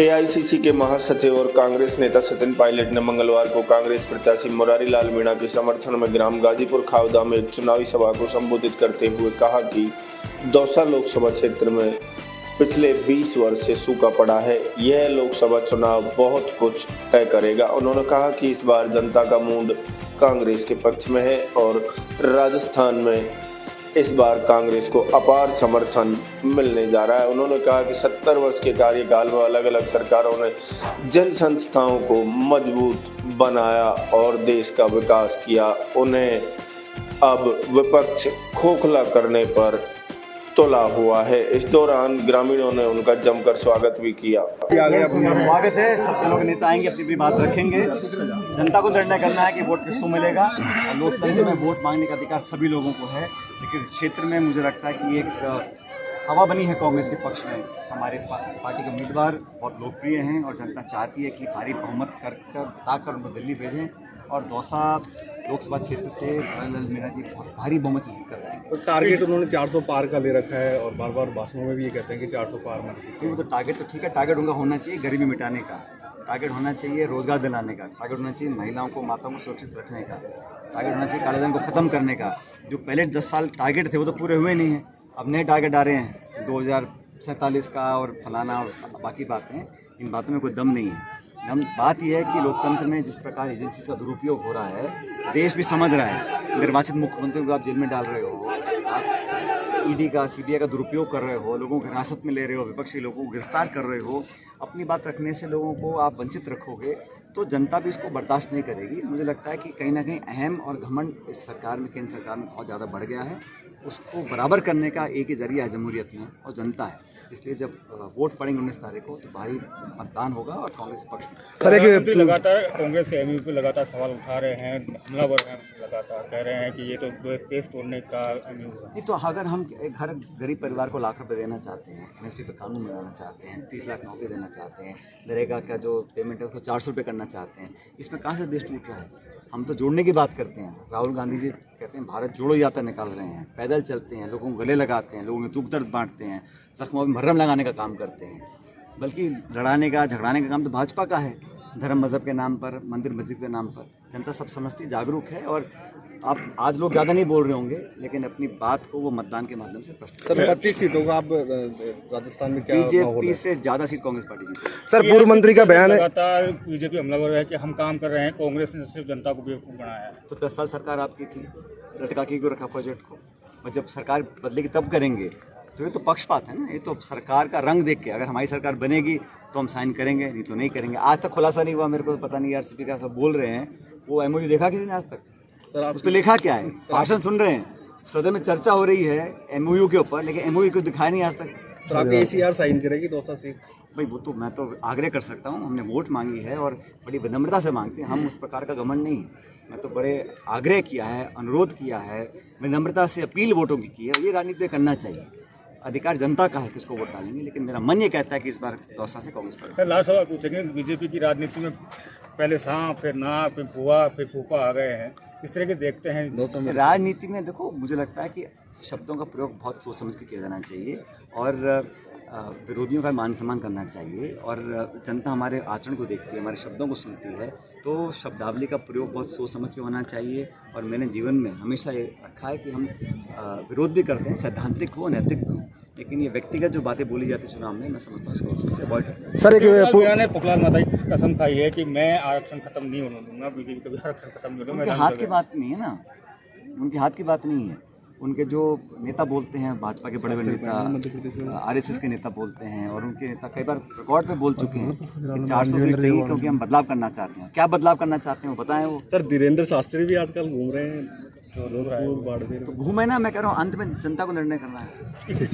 AICC के महासचिव और कांग्रेस नेता सचिन पायलट ने मंगलवार को कांग्रेस प्रत्याशी मुरारी लाल मीणा के समर्थन में ग्राम गाजीपुर खावदा में एक चुनावी सभा को संबोधित करते हुए कहा कि दौसा लोकसभा क्षेत्र में पिछले 20 वर्ष से सूखा पड़ा है। यह लोकसभा चुनाव बहुत कुछ तय करेगा। उन्होंने कहा कि इस बार जनता का मूड कांग्रेस के पक्ष में है और राजस्थान में इस बार कांग्रेस को अपार समर्थन मिलने जा रहा है। उन्होंने कहा कि 70 वर्ष के कार्यकाल में अलग अलग सरकारों ने जन संस्थाओं को मजबूत बनाया और देश का विकास किया। उन्हें अब विपक्ष खोखला करने पर तुला हुआ है। इस दौरान ग्रामीणों ने उनका जमकर स्वागत भी किया। स्वागत है। सब लोग नेता आएंगे, अपनी अपनी बात रखेंगे। जनता को निर्णय करना है कि वोट किसको मिलेगा। लोकतंत्र में वोट मांगने का अधिकार सभी लोगों को है, लेकिन इस क्षेत्र में मुझे लगता है कि एक हवा बनी है कांग्रेस के पक्ष में। हमारे पार्टी के उम्मीदवार बहुत लोकप्रिय हैं और जनता चाहती है कि भारी बहुमत कर उनको दिल्ली भेजें और दौसा लोकसभा क्षेत्र से लाल मीणा जी बहुत भारी बहुमत से जीत कर जाएंगे। तो टारगेट उन्होंने 400 पार का ले रखा है और बार बार भाषणों में भी ये कहते हैं कि 400 पार में वो तो टारगेट तो ठीक है, टारगेट उनका होना चाहिए गरीबी मिटाने का, टारगेट होना चाहिए रोजगार दिलाने का, टारगेट होना चाहिए महिलाओं को माताओं को सुरक्षित रखने का, टारगेट होना चाहिए कालेधन को ख़त्म करने का। जो पहले 10 साल टारगेट थे वो तो पूरे हुए नहीं हैं। अब नए टारगेट आ रहे हैं 2047 का और फलाना और बाकी बातें। इन बातों में कोई दम नहीं है। बात यह है कि लोकतंत्र में जिस प्रकार एजेंसी का दुरुपयोग हो रहा है, देश भी समझ रहा है। निर्वाचित मुख्यमंत्री को आप जेल में डाल रहे हो, आप ईडी का सीबीआई का दुरुपयोग कर रहे हो, लोगों को हिरासत में ले रहे हो, विपक्षी लोगों को गिरफ्तार कर रहे हो। अपनी बात रखने से लोगों को आप वंचित रखोगे तो जनता भी इसको बर्दाश्त नहीं करेगी। मुझे लगता है कि कहीं ना कहीं अहम और घमंड इस सरकार में, केंद्र सरकार में बहुत ज़्यादा बढ़ गया है। उसको बराबर करने का एक ही जरिया है जमहूरियत में, और जनता है। इसलिए जब वोट पड़ेंगे 19 तारीख को तो भारी मतदान होगा और कांग्रेस पक्ष में। सर एक लगातार कांग्रेस के एमयू पे लगातार सवाल उठा रहे हैं, हमलावर हैं, लगातार कह रहे हैं कि ये तो देश तोड़ने का एमयू है। नहीं तो अगर हम एक हर गरीब परिवार को लाख रुपए देना चाहते हैं, एमएसपी पे कानून बनाना चाहते हैं, 30 लाख नौकरी देना चाहते हैं, नरेगा का जो पेमेंट है उसको 400 रुपये करना चाहते हैं, इसमें कहाँ से देश टूट रहा है? हम तो जोड़ने की बात करते हैं। राहुल गांधी जी कहते हैं भारत जोड़ो यात्रा निकाल रहे हैं, पैदल चलते हैं, लोगों को गले लगाते हैं, लोगों में दुख दर्द बांटते हैं, जख्मों में मरहम लगाने का काम करते हैं। बल्कि लड़ाने का झगड़ाने का काम तो भाजपा का है, धर्म मजहब के नाम पर, मंदिर मस्जिद के नाम पर। जनता सब समझती, जागरूक है। और आप आज लोग ज़्यादा नहीं बोल रहे होंगे, लेकिन अपनी बात को वो मतदान के माध्यम से प्रश्न। सर 25 सीटों का आप राजस्थान में क्या बीजेपी से ज़्यादा सीट कांग्रेस पार्टी जीती। सर पूर्व मंत्री का बयान है लगातार बीजेपी हमलावर है कि हम काम कर रहे हैं, कांग्रेस ने सिर्फ जनता को बेवकूफ़ बनाया है। तो 10 साल सरकार आपकी थी, लटका के क्यों रखा प्रोजेक्ट को? और जब सरकार बदलेगी तब करेंगे। तो ये तो पक्षपात है ना। ये तो सरकार का रंग देख के, अगर हमारी सरकार बनेगी तो हम साइन करेंगे, नहीं तो नहीं करेंगे। आज तक खुलासा नहीं हुआ, मेरे को पता नहीं। आरसीपी का सब बोल रहे हैं, वो एमओयू देखा किसी ने आज तक? सर आप उस पर लिखा क्या है? भाषण सुन रहे हैं, सदन में चर्चा हो रही है एमओयू के ऊपर, लेकिन एमओयू को दिखाया नहीं आज तक। सर आपकी एसीआर साइन करेगी 200 सीट? भाई वो तो मैं तो आग्रह कर सकता हूँ। हमने वोट मांगी है और बड़ी विनम्रता से मांगते हैं। हम उस प्रकार का घमंड नहीं है। मैं तो बड़े आग्रह किया है, अनुरोध किया है, विनम्रता से अपील वोटों की की है। ये राजनीति करना चाहिए। अधिकार जनता का है किसको वोट डालेंगे, लेकिन मेरा मन ये कहता है कि इस बार दौसा से कांग्रेस पर। सर लास्ट सवाल पूछेंगे, बीजेपी की राजनीति में पहले सांप, फिर नाक, फिर फुआ, फिर फूफा आ गए हैं, इस तरह के देखते हैं राजनीति में। देखो, मुझे लगता है कि शब्दों का प्रयोग बहुत सोच समझ के किया जाना चाहिए और विरोधियों का मान सम्मान करना चाहिए। और जनता हमारे आचरण को देखती है, हमारे शब्दों को सुनती है, तो शब्दावली का प्रयोग बहुत सोच समझ के होना चाहिए। और मैंने जीवन में हमेशा ये रखा है कि हम विरोध भी करते हैं, सैद्धांतिक हो, नैतिक हो, लेकिन ये व्यक्तिगत जो बातें बोली जाती चुनाव में, मैं समझता हूँ उसको अवॉइड। सर एक ने पुखलाल माता की कसम खाई है कि मैं आरक्षण खत्म नहीं होने दूंगा, बीजेपी कभी आरक्षण खत्म नहीं होगा। उनके हाथ की बात नहीं है ना, उनके हाथ की बात नहीं है। उनके जो नेता बोलते हैं, भाजपा के बड़े बड़े नेता, आरएसएस के नेता बोलते हैं, और उनके नेता कई बार रिकॉर्ड पे बोल चुके हैं कि 400 सीट चाहिए क्योंकि हम बदलाव करना चाहते हैं। क्या बदलाव करना चाहते हैं वो बताएं। वो सर धीरेन्द्र शास्त्री भी आजकल घूम रहे हैं, जोधपुर, बाड़मेर। तो घूमे ना, मैं कह रहा हूँ अंत में जनता को निर्णय करना है।